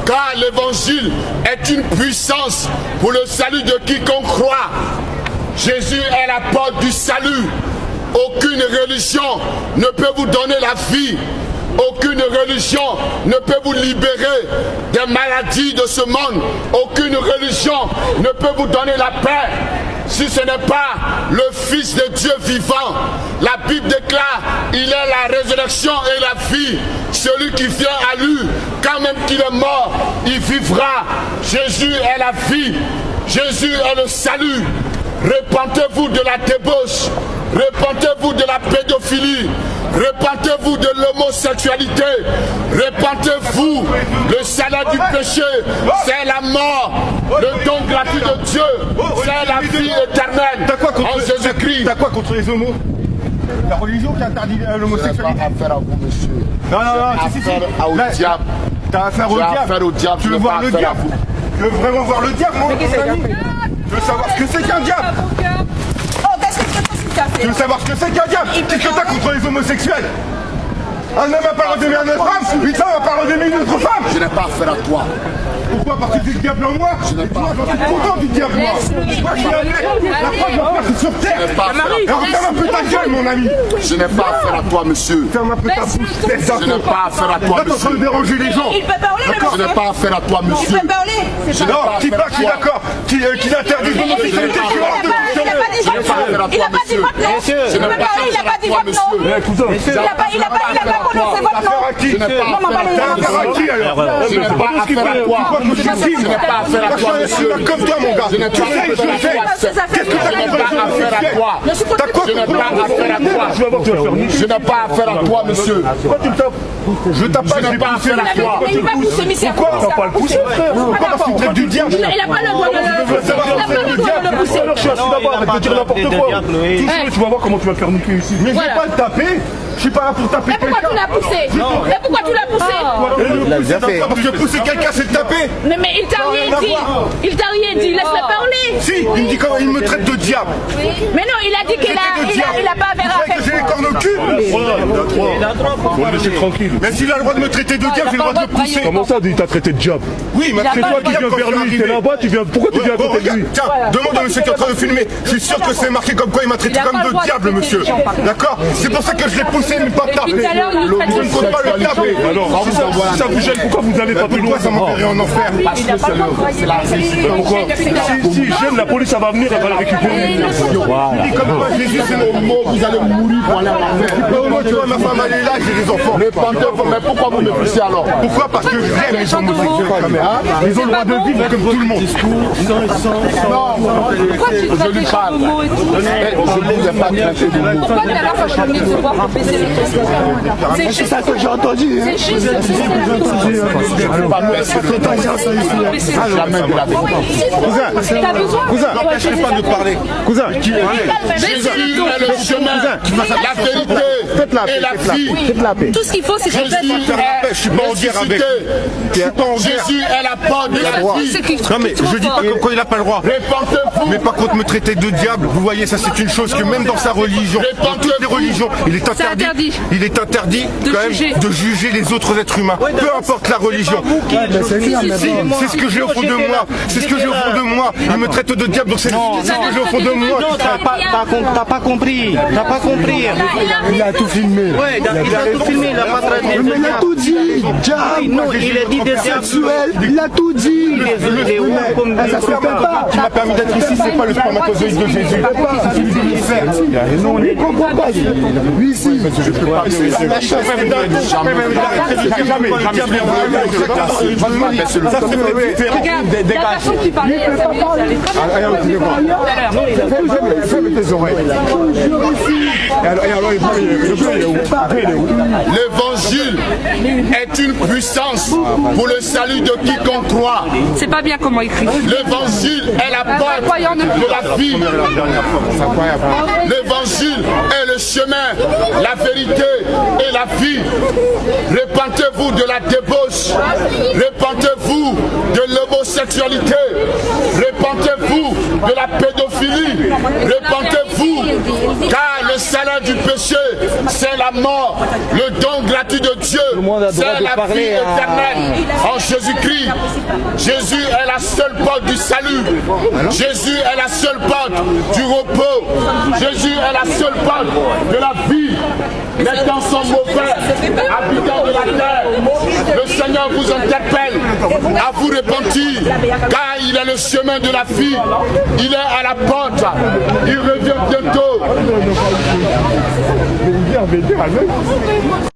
car l'évangile est une puissance pour le salut de quiconque croit. Jésus est la porte du salut. Aucune religion ne peut vous donner la vie. Aucune religion ne peut vous libérer des maladies de ce monde. Aucune religion ne peut vous donner la paix si ce n'est pas le Fils de Dieu vivant. La Bible déclare, il est la résurrection et la vie. Celui qui vient à lui, quand même qu'il est mort, il vivra. Jésus est la vie. Jésus est le salut. Repentez-vous de la débauche. Repentez-vous de la pédophilie. Repentez-vous de l'homosexualité. Repentez-vous. Le salaire du péché, c'est la mort. Le don gratuit de Dieu, c'est la vie éternelle. En Jésus-Christ. T'as quoi contre les homos? La religion qui interdit l'homosexualité. Affaire à vous, monsieur. Non, au diable. T'as affaire au diable. Tu veux voir le diable? Tu veux vraiment voir le diable, moi? Tu veux savoir ce que c'est qu'un diable? Tu veux savoir ce que c'est qu'un diable? Qu'est-ce que t'as contre les homosexuels? Un homme n'a pas le droit d'aimer une autre femme, une femme n'a pas le droit d'aimer une autre femme. Je n'ai pas affaire à toi. Pourquoi? Parce que tu es le diable en moi. Je n'ai pas. J'en suis content du diable, moi. Moi qui ai la preuve de faire, c'est sur terre. Alors ferme un peu ta gueule, mon ami. Je n'ai pas affaire à toi, monsieur. Ferme un peu ta bouche. Je n'ai pas affaire à toi, là, t'es en train de déranger les gens. Il peut parler, je n'ai pas affaire à toi, monsieur. Il peut parler. Non, qui parle, qui est d'accord, qui interdit l'homosexualité, qui est hors de question. Il n'a pas dit votre nom. Il peut parler, il n'a pas dit votre nom. Il n'a pas prononcé votre nom. Je n'ai pas affaire à toi. Je n'ai pas affaire à toi. Je n'ai pas affaire à toi, monsieur. Comme toi, mon gars. Je n'ai pas affaire à toi. Je n'ai pas affaire à toi. Je n'ai pas affaire à toi, monsieur. Je tape pas, je n'ai pas affaire à toi. Pourquoi on va pas le pousser, frère? Pourquoi? Parce qu'il traite du diable. Il n'a pas le droit de le pousser. Alors je suis assis d'abord, arrête de dire n'importe quoi. Tu vas voir comment tu vas faire niquer ici. Mais je vais pas le taper. Je suis pas là pour taper quelqu'un. Pourquoi tu l'as poussé? Mais pourquoi tu l'as poussé? Parce que pousser quelqu'un, c'est le taper. Mais il t'a rien dit. Il t'a rien dit. Laisse-le parler. Si, il me dit comment il me traite de diable. Mais non, il a dit qu'il a pas affaire à faire. J'ai les cornes au cul. Faut le laisser tranquille. Mais s'il a le droit de me traiter de diable, j'ai le droit de le pousser. Comment ça, il t'a traité de diable? Oui, mais c'est toi qui viens vers lui. T'es là-bas, tu viens. Pourquoi tu viens à côté de lui? Tiens, demande à monsieur qui est en train de filmer. Je suis sûr que c'est marqué comme quoi il m'a traité comme de diable, monsieur. D'accord? C'est pour ça que je l'ai poussé, mais pas tapé. Je ne compte pas le taper. Alors, si ça vous gêne, pourquoi vous allez pas plus loin? Ça m'enverrait en enfer. Parce que c'est la religion. Pourquoi? Si j'aime, la police, ça va venir, elle va le récupérer. Comme quoi, Jésus, c'est le mot, vous allez mourir pour aller en enfer. Moi, tu vois, ma femme, elle est là, j'ai des enfants. Mais pourquoi vous me poussez alors? Pourquoi? Parce que j'aime les homosexuels. Ils ont le droit de vivre comme tout le monde. Pourquoi tu traites des gens de mots et tout? Pourquoi tu as l'air fâché de se voir pour baisser les questions? C'est ça que j'ai entendu. C'est juste. Cousin, n'empêchez pas de parler. Cousin, Jésus est le chemin, la vérité et la vie. Tout ce qu'il faut, c'est que je suis pas en guerre avec. Jésus est la porte de la vie. Non mais je dis pas quoi il n'a pas le droit. Répentez-vous. Mais par contre me traiter de diable, vous voyez ça c'est une chose que même dans sa religion, dans toutes les religions, il est interdit quand même de juger les autres êtres humains, peu importe la religion. C'est ce que j'ai au fond de moi. C'est ce que j'ai au fond de moi. Il me traite de diable, donc c'est ce que j'ai au fond de moi. Non, t'as pas compris. T'as pas compris. Il a tout filmé. Ouais, il a tout filmé, il a pas traité de diable. Il a tout dit. Diable. Non, il a dit des sexuels. Il a tout dit. Qui m'a permis d'être ici, c'est pas le spermatozoïde de Jésus. C'est celui de l'univers. Non, il comprend pas. Lui ici. Je peux pas. Jamais. Ça c'est la façon que tu parlais, ferme tes oreilles. L'évangile est une puissance pour le salut de quiconque croit. C'est pas bien comment écrit. L'évangile est la porte de la vie. L'évangile est le chemin, la vérité et la vie. Repentez-vous de la débauche. Repentez-vous de l'homosexualité. Repentez-vous de la pédophilie. Repentez-vous vous, car le salaire du péché, c'est la mort. Le don gratuit de Dieu, c'est la vie éternelle en Jésus-Christ. Jésus est la seule porte du salut. Jésus est la seule porte du repos. Jésus est la seule porte de la vie. Les temps sont mauvais, habitants de la terre. Le Seigneur vous interpelle à vous repentir, car il est le chemin de la vie. Il est à la porte. Il revient bientôt.